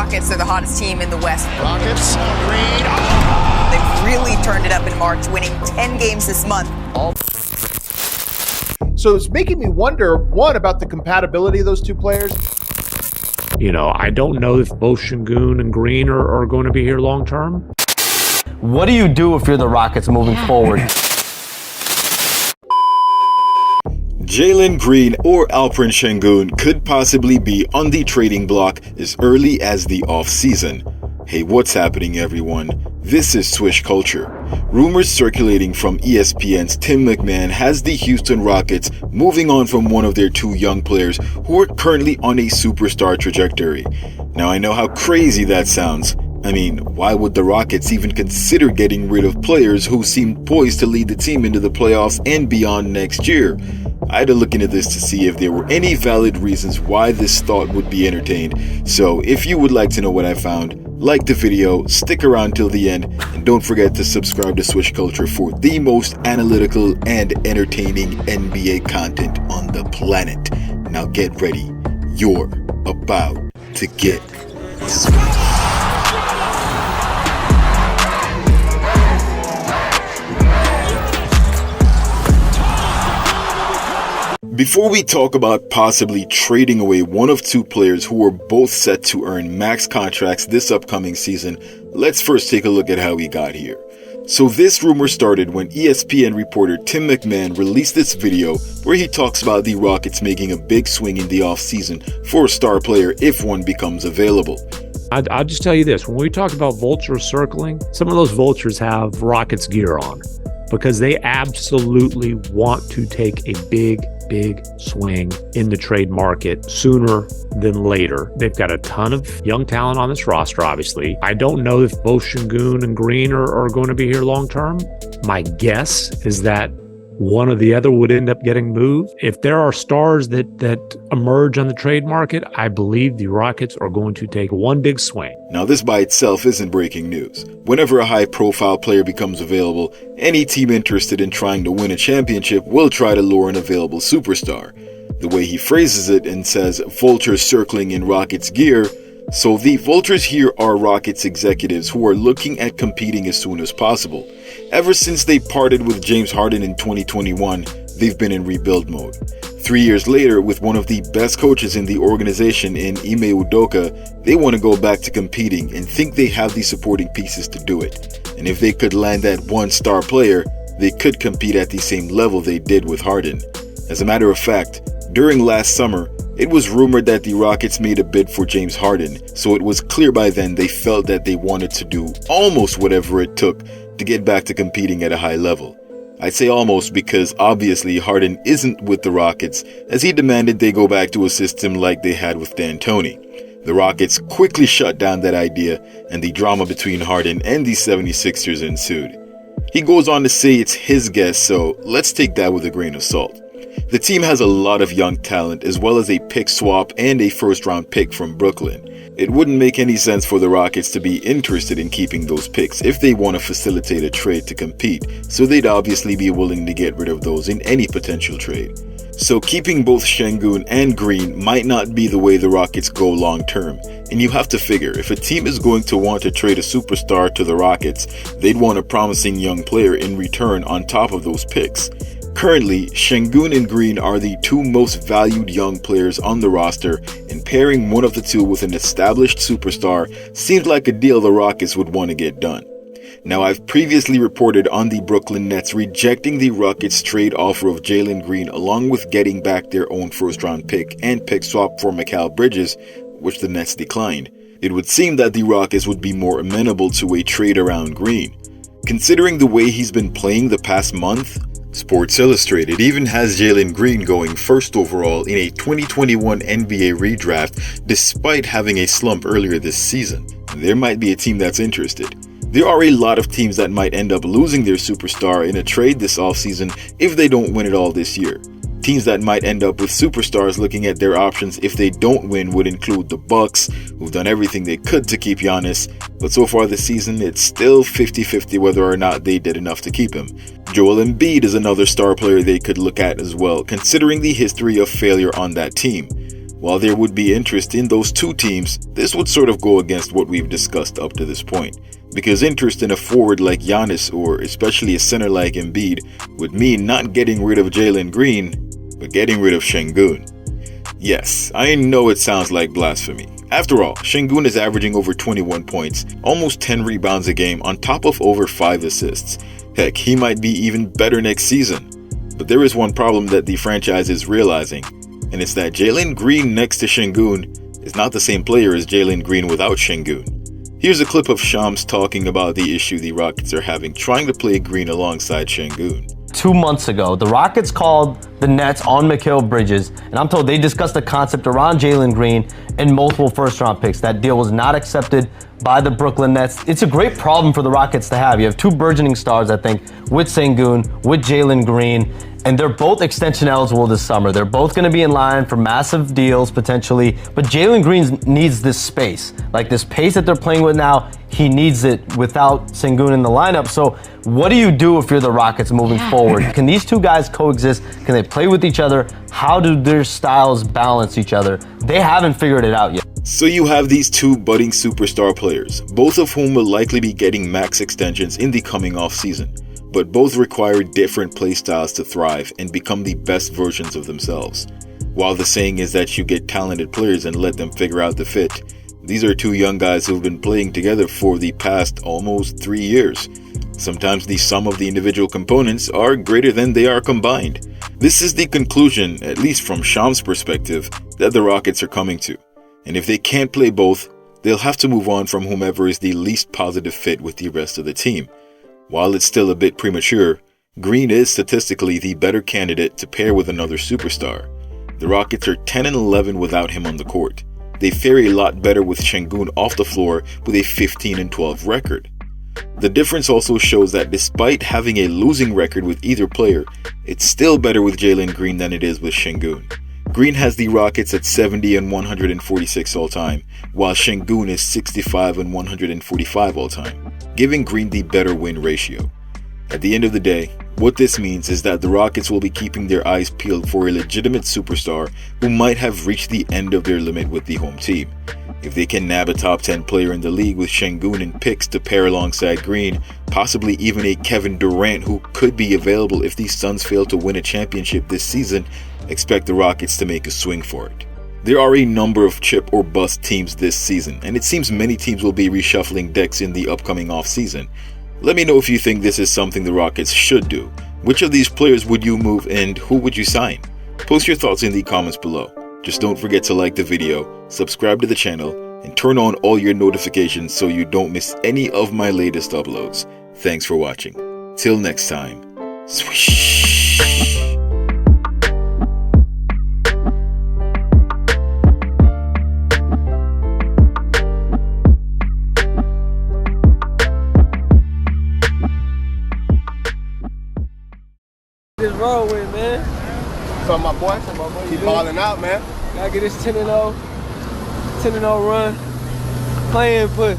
Rockets are the hottest team in the West. Rockets, Green. They've really turned it up in March, winning 10 games this month. So it's making me wonder, one, about the compatibility of those two players. You know, I don't know if both Sengun and Green are going to be here long term. What do you do if you're the Rockets moving forward? Jalen Green or Alperen Sengun could possibly be on the trading block as early as the off-season. Hey, what's happening, everyone? This is Swish Culture. Rumors circulating from ESPN's Tim McMahon has the Houston Rockets moving on from one of their two young players who are currently on a superstar trajectory. Now, I know how crazy that sounds. I mean, why would the Rockets even consider getting rid of players who seem poised to lead the team into the playoffs and beyond next year? I had to look into this to see if there were any valid reasons why this thought would be entertained. So if you would like to know what I found, like the video, stick around till the end, and don't forget to subscribe to Swish Culture for the most analytical and entertaining NBA content on the planet. Now get ready. You're about to get smashed. Before we talk about possibly trading away one of two players who are both set to earn max contracts this upcoming season, let's first take a look at how we got here. So this rumor started when ESPN reporter Tim McMahon released this video where he talks about the Rockets making a big swing in the offseason for a star player if one becomes available. I'll just tell you this, when we talk about vultures circling, some of those vultures have Rockets gear on because they absolutely want to take a big swing in the trade market sooner than later. They've got a ton of young talent on this roster, obviously. I don't know if both Sengun and Green are going to be here long term. My guess is that one or the other would end up getting moved. If there are stars that emerge on the trade market, I believe the Rockets are going to take one big swing. Now, this by itself isn't breaking news. Whenever a high-profile player becomes available, any team interested in trying to win a championship will try to lure an available superstar. The way he phrases it and says vultures circling in Rockets gear, so the vultures here are Rockets executives who are looking at competing as soon as possible. Ever since they parted with James Harden in 2021, they've been in rebuild mode. 3 years later, with one of the best coaches in the organization in Ime Udoka, they want to go back to competing and think they have the supporting pieces to do it. And if they could land that one star player, they could compete at the same level they did with Harden. As a matter of fact, during last summer, it was rumored that the Rockets made a bid for James Harden, so it was clear by then they felt that they wanted to do almost whatever it took to get back to competing at a high level. I say almost because obviously Harden isn't with the Rockets, as he demanded they go back to a system like they had with D'Antoni. The Rockets quickly shut down that idea, and the drama between Harden and the 76ers ensued. He goes on to say it's his guess, so let's take that with a grain of salt. The team has a lot of young talent as well as a pick swap and a first-round pick from Brooklyn. It wouldn't make any sense for the Rockets to be interested in keeping those picks if they want to facilitate a trade to compete, so they'd obviously be willing to get rid of those in any potential trade. So keeping both Sengun and Green might not be the way the Rockets go long term, and you have to figure if a team is going to want to trade a superstar to the Rockets, they'd want a promising young player in return on top of those picks. Currently, Sengun and Green are the two most valued young players on the roster, and pairing one of the two with an established superstar seems like a deal the Rockets would want to get done. Now, I've previously reported on the Brooklyn Nets rejecting the Rockets' trade offer of Jalen Green along with getting back their own first-round pick and pick swap for Mikal Bridges, which the Nets declined. It would seem that the Rockets would be more amenable to a trade around Green. Considering the way he's been playing the past month, Sports Illustrated even has Jalen Green going first overall in a 2021 NBA redraft despite having a slump earlier this season. There might be a team that's interested. There are a lot of teams that might end up losing their superstar in a trade this offseason if they don't win it all this year. Teams that might end up with superstars looking at their options if they don't win would include the Bucks, who've done everything they could to keep Giannis, but so far this season it's still 50-50 whether or not they did enough to keep him. Joel Embiid is another star player they could look at as well, considering the history of failure on that team. While there would be interest in those two teams, this would sort of go against what we've discussed up to this point, because interest in a forward like Giannis or especially a center like Embiid would mean not getting rid of Jalen Green, but getting rid of Sengun. Yes, I know it sounds like blasphemy. After all, Sengun is averaging over 21 points, almost 10 rebounds a game on top of over 5 assists. Heck, he might be even better next season. But there is one problem that the franchise is realizing, and it's that Jalen Green next to Sengun is not the same player as Jalen Green without Sengun. Here's a clip of Shams talking about the issue the Rockets are having trying to play Green alongside Sengun. 2 months ago, the Rockets called the Nets on Mikal Bridges, and I'm told they discussed the concept around Jalen Green and multiple first-round picks. That deal was not accepted by the Brooklyn Nets. It's a great problem for the Rockets to have. You have two burgeoning stars, I think, with Sengun, with Jalen Green, and they're both extension eligible this summer. They're both going to be in line for massive deals potentially, but Jalen Green needs this space. Like this pace that they're playing with now, he needs it without Sengun in the lineup. So what do you do if you're the Rockets moving forward? Can these two guys coexist? Can they play with each other? How do their styles balance each other? They haven't figured it out yet. So you have these two budding superstar players, both of whom will likely be getting max extensions in the coming offseason, but both require different play styles to thrive and become the best versions of themselves. While the saying is that you get talented players and let them figure out the fit, these are two young guys who've been playing together for the past almost 3 years. Sometimes the sum of the individual components are greater than they are combined. This is the conclusion, at least from Shams' perspective, that the Rockets are coming to. And if they can't play both, they'll have to move on from whomever is the least positive fit with the rest of the team. While it's still a bit premature, Green is statistically the better candidate to pair with another superstar. The Rockets are 10-11 without him on the court. They fare a lot better with Sengun off the floor with a 15-12 record. The difference also shows that despite having a losing record with either player, it's still better with Jalen Green than it is with Sengun. Green has the Rockets at 70-146 all-time, while Sengun is 65-145 all-time, giving Green the better win ratio. At the end of the day, what this means is that the Rockets will be keeping their eyes peeled for a legitimate superstar who might have reached the end of their limit with the home team. If they can nab a top 10 player in the league with Sengun and picks to pair alongside Green, possibly even a Kevin Durant who could be available if the Suns fail to win a championship this season, expect the Rockets to make a swing for it. There are a number of chip or bust teams this season, and it seems many teams will be reshuffling decks in the upcoming offseason. Let me know if you think this is something the Rockets should do. Which of these players would you move and who would you sign? Post your thoughts in the comments below. Just don't forget to like the video, subscribe to the channel, and turn on all your notifications so you don't miss any of my latest uploads. Thanks for watching. Till next time. Swish. Just roll with it, man. So my boy, keep balling out, man. Gotta get this 10-0 run. Playing push.